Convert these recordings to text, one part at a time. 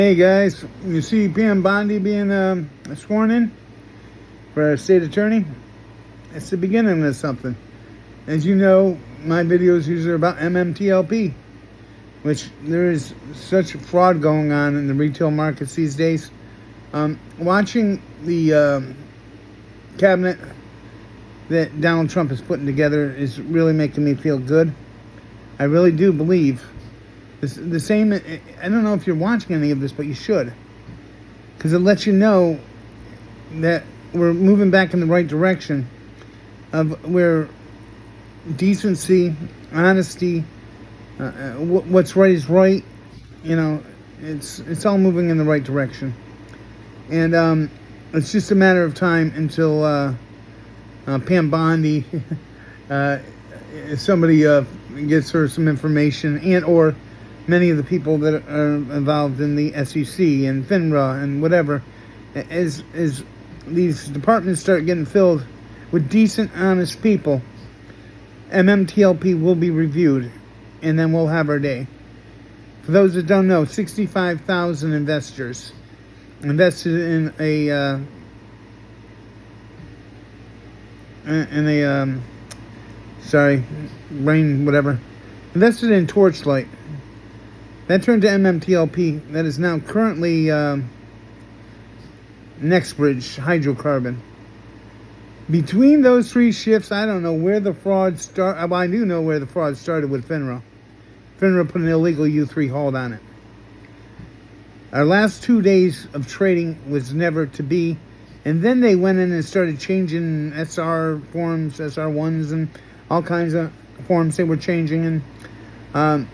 Hey guys, you see Pam Bondi being sworn in for a state attorney? It's the beginning of something. As you know, my videos usually are about MMTLP, which there is such fraud going on in the retail markets these days. Watching the cabinet that Donald Trump is putting together is really making me feel good. I really do believe the same. I don't know if you're watching any of this, but you should, because it lets you know that we're moving back in the right direction of where decency, honesty, what's right is right. You know, it's all moving in the right direction, and it's just a matter of time until Pam Bondi, somebody gets her some information, and or many of the people that are involved in the SEC and FINRA and whatever, as these departments start getting filled with decent, honest people, MMTLP will be reviewed, and then we'll have our day. For those that don't know, 65,000 investors invested in a invested in Torchlight. That turned to MMTLP. That is now currently Nextbridge Hydrocarbon. Between those three shifts, I don't know where the fraud started. Well, I do know where the fraud started with FINRA. FINRA put an illegal U3 hold on it. Our last 2 days of trading was never to be. And then they went in and started changing SR forms, SR1s, and all kinds of forms they were changing. And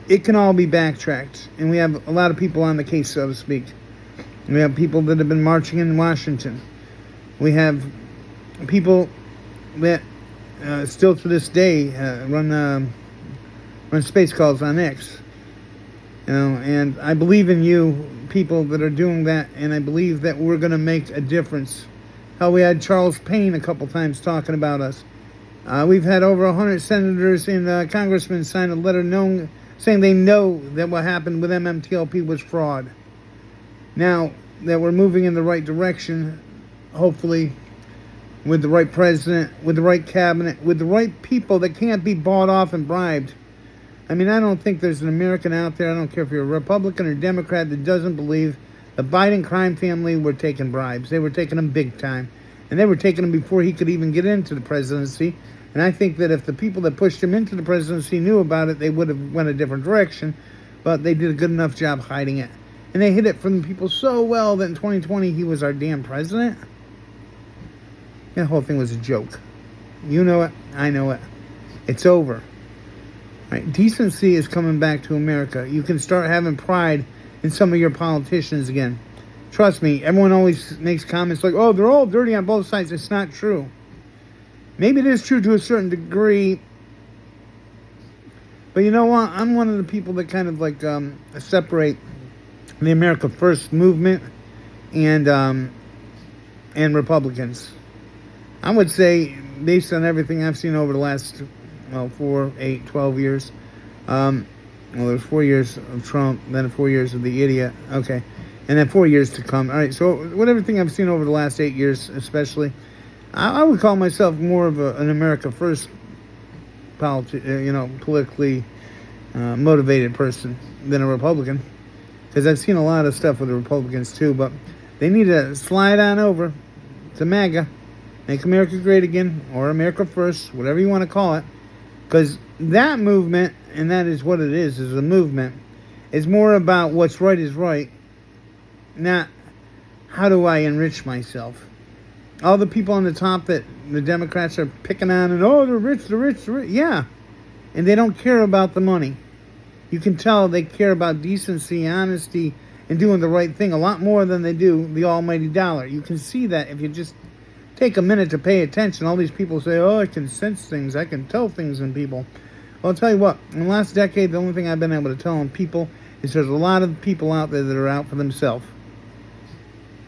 it can all be backtracked. And we have a lot of people on the case, so to speak. We have people that have been marching in Washington. We have people that still to this day run space calls on X. You know, and I believe in you, people that are doing that, and I believe that we're going to make a difference. Hell, we had Charles Payne a couple times talking about us. We've had over 100 senators and congressmen sign a letter saying they know that what happened with MMTLP was fraud. Now that we're moving in the right direction, hopefully, with the right president, with the right cabinet, with the right people that can't be bought off and bribed. I mean, I don't think there's an American out there, I don't care if you're a Republican or Democrat, that doesn't believe the Biden crime family were taking bribes. They were taking them big time. And they were taking them before he could even get into the presidency. And I think that if the people that pushed him into the presidency knew about it, they would have went a different direction. But they did a good enough job hiding it. And they hid it from the people so well that in 2020 he was our damn president. That whole thing was a joke. You know it. I know it. It's over. Right? Decency is coming back to America. You can start having pride in some of your politicians again. Trust me, everyone always makes comments like, oh, they're all dirty on both sides. It's not true. Maybe it is true to a certain degree. But you know what? I'm one of the people that kind of like separate the America First movement and Republicans. I would say, based on everything I've seen over the last 4, 8, 12 years. There's 4 years of Trump, then 4 years of the idiot. Okay. And then 4 years to come. All right. So with everything I've seen over the last 8 years, especially, I would call myself more of an America First politically motivated person than a Republican. Because I've seen a lot of stuff with the Republicans too, but they need to slide on over to MAGA, Make America Great Again, or America First, whatever you want to call it. Because that movement, and that is what it is a movement, is more about what's right is right, not how do I enrich myself. All the people on the top that the Democrats are picking on and, oh, they're rich. Yeah. And they don't care about the money. You can tell they care about decency, honesty, and doing the right thing a lot more than they do the almighty dollar. You can see that if you just take a minute to pay attention. All these people say, oh, I can sense things. I can tell things in people. Well, I'll tell you what. In the last decade, the only thing I've been able to tell in people is there's a lot of people out there that are out for themselves.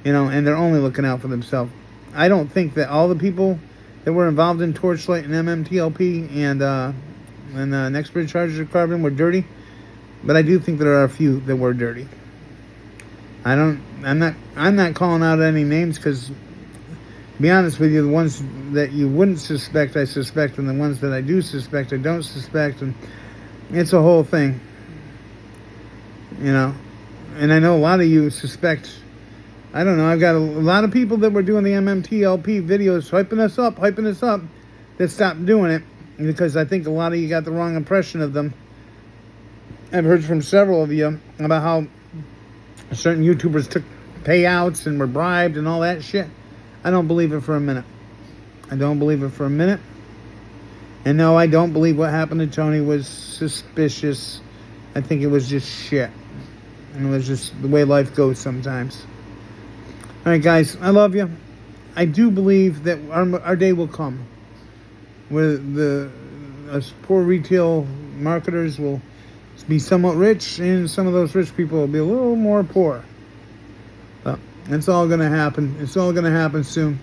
You know, and they're only looking out for themselves. I don't think that all the people that were involved in Torchlight and MMTLP and Nextbridge Hydrocarbon were dirty. But I do think there are a few that were dirty. I'm not calling out any names because, to be honest with you, the ones that you wouldn't suspect, I suspect, and the ones that I do suspect, I don't suspect, and it's a whole thing, you know. And I know a lot of you suspect. I don't know. I've got a lot of people that were doing the MMTLP videos, hyping us up, that stopped doing it because I think a lot of you got the wrong impression of them. I've heard from several of you about how certain YouTubers took payouts and were bribed and all that shit. I don't believe it for a minute. I don't believe it for a minute. And no, I don't believe what happened to Tony was suspicious. I think it was just shit. And it was just the way life goes sometimes. All right, guys, I love you. I do believe that our day will come where us poor retail marketers will be somewhat rich, and some of those rich people will be a little more poor. But it's all going to happen. It's all going to happen soon.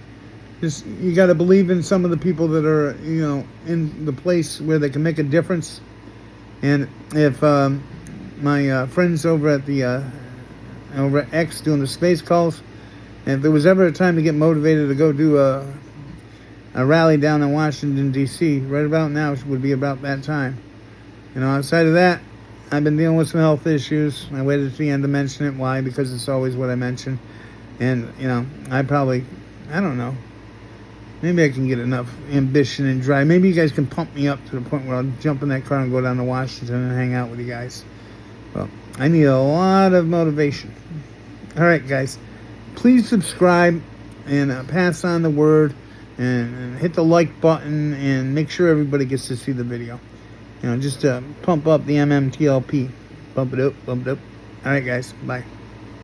Just, you got to believe in some of the people that are, you know, in the place where they can make a difference. And if my friends over at the over at X doing the space calls, and if there was ever a time to get motivated to go do a rally down in Washington, D.C., right about now would be about that time. You know, outside of that, I've been dealing with some health issues. I waited to the end to mention it. Why? Because it's always what I mention. And, you know, I don't know. Maybe I can get enough ambition and drive. Maybe you guys can pump me up to the point where I'll jump in that car and go down to Washington and hang out with you guys. Well, I need a lot of motivation. All right, guys. Please subscribe and pass on the word and hit the like button and make sure everybody gets to see the video. You know, just to pump up the MMTLP. Bump it up, bump it up. All right, guys. Bye.